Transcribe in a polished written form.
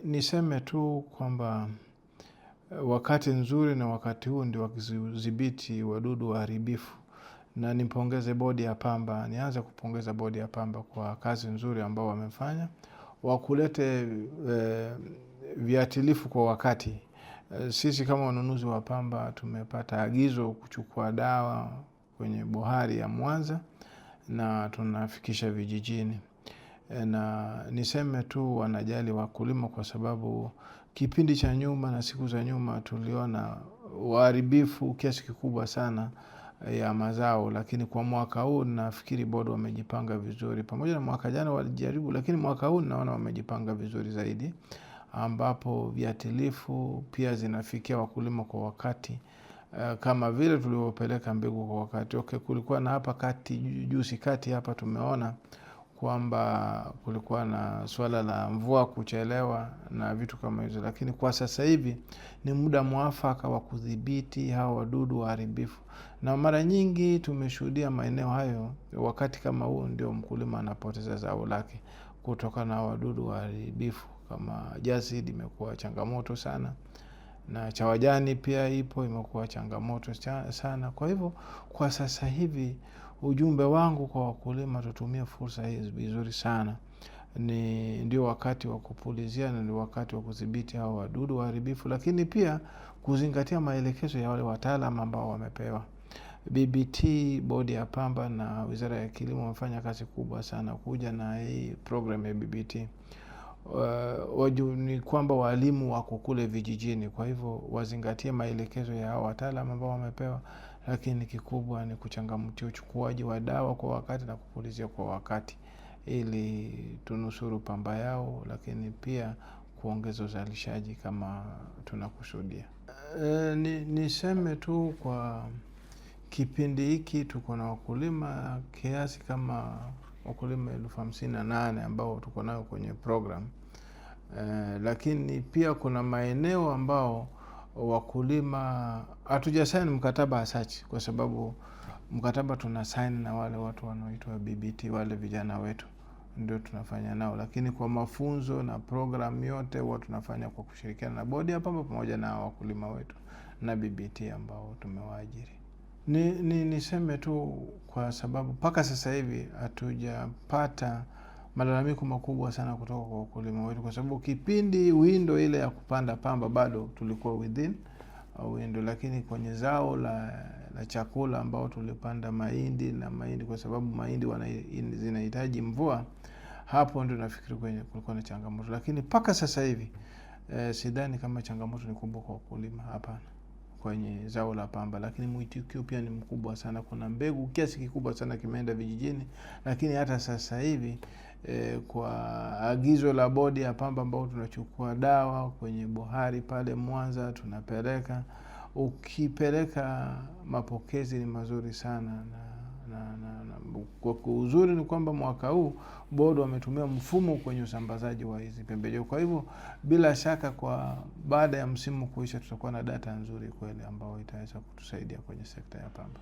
Niseme tu kwamba wakati nzuri na wakati huu ndio wa kudhibiti wadudu waharibifu. Na nimpongeze bodi ya pamba, nianze kupongeza bodi ya pamba kwa kazi nzuri ambao wamefanya. Wakulete viatilifu kwa wakati. Sisi kama wanunuzi wa pamba tumepata agizo kuchukua dawa kwenye bohari ya Mwanza na tunafikisha vijijini. Na niseme tu wanajali wakulima kwa sababu kipindi cha nyuma na siku za nyuma tuliona uharibifu kiasi kikubwa sana ya mazao. Lakini kwa mwaka huu nafikiri bodi wamejipanga vizuri. Pamoja na mwaka jana walijaribu, lakini mwaka huu naona wamejipanga vizuri zaidi, ambapo viatilifu pia zinafikia wakulima kwa wakati. Kama vile tulivyopeleka mbegu kwa wakati. Kulikuwa na hapa kati, juzi kati hapa tumeona kwamba kulikuwa na swala la mvua kuchelewa na vitu kama hizo. Lakini kwa sasa hivi ni muda mwafaka wa kudhibiti hawa wadudu waharibifu. Na mara nyingi tumeshuhudia maeneo hayo wakati kama huu ndio mkulima anapoteza zao lake kutokana na wadudu waharibifu. Kama jazidi imekuwa changamoto sana, na chawajani pia ipo imekuwa changamoto sana. Kwa hivyo kwa sasa hivi ujumbe wangu kwa wakulima, tutumie fursa hizi vizuri sana. Ndio wakati wa kupulizia na ndio wakati wa kudhibiti hao wadudu waharibifu, lakini pia kuzingatia maelekezo ya wale wataalamu ambao wamepewa. BBT, bodi ya pamba na Wizara ya Kilimo wamefanya kazi kubwa sana kuja na hii program ya BBT. Ni kwamba walimu wako kule vijijini, kwa hivyo wazingatie maelekezo ya hao wataalamu ambao wamepewa, lakini kikubwa ni kuchangamkia uchukuaji wa dawa kwa wakati na kupulizia kwa wakati ili tunusuru pamba yao, lakini pia kuongeza uzalishaji kama tunakusudia. Niseme tu kwa kipindi hiki tuko na wakulima kiasi kama wakulima 58,000 ambao tuko nao kwenye program. Lakini pia kuna maeneo ambao wakulima hatujasaini mkataba asachi, kwa sababu mkataba tunasaini na wale watu wanaoitwa BBT, wale vijana wetu ndio tunafanya nao. Lakini kwa mafunzo na program yote huwa tunafanya kwa kushirikiana na bodi ya pamba pamoja na wakulima wetu na BBT ambao tumewaajiri. Niseme tu kwa sababu mpaka sasa hivi hatujapata malalamiko makubwa sana kutoka kwa wakulima wetu, kwa sababu kipindi window ile ya kupanda pamba bado tulikuwa within window. Lakini kwenye zao la chakula ambao tulipanda mahindi kwa sababu mahindi zinahitaji mvua, hapo ndio nafikiri kulikuwa na changamoto. Lakini mpaka sasa hivi sidhani kama changamoto ni kubwa kwa wakulima, hapana, kwenye zao la pamba. Lakini mwitikio pia ni mkubwa sana. Kuna mbegu kiasi kikubwa sana kimeenda vijijini. Lakini hata sasa hivi kwa agizo la bodi ya pamba ambao tunachukua dawa kwenye bohari pale Mwanza tunapeleka. Ukipeleka mapokezi ni mazuri sana. Kwa uzuri ni kwamba mwaka huu bodi wametumia mfumo kwenye usambazaji wa hizi pembejeo. Kwa hivyo bila shaka kwa baada ya msimu kuisha tutakuwa na data nzuri kweli ambao itaweza kutusaidia kwenye sekta ya pamba.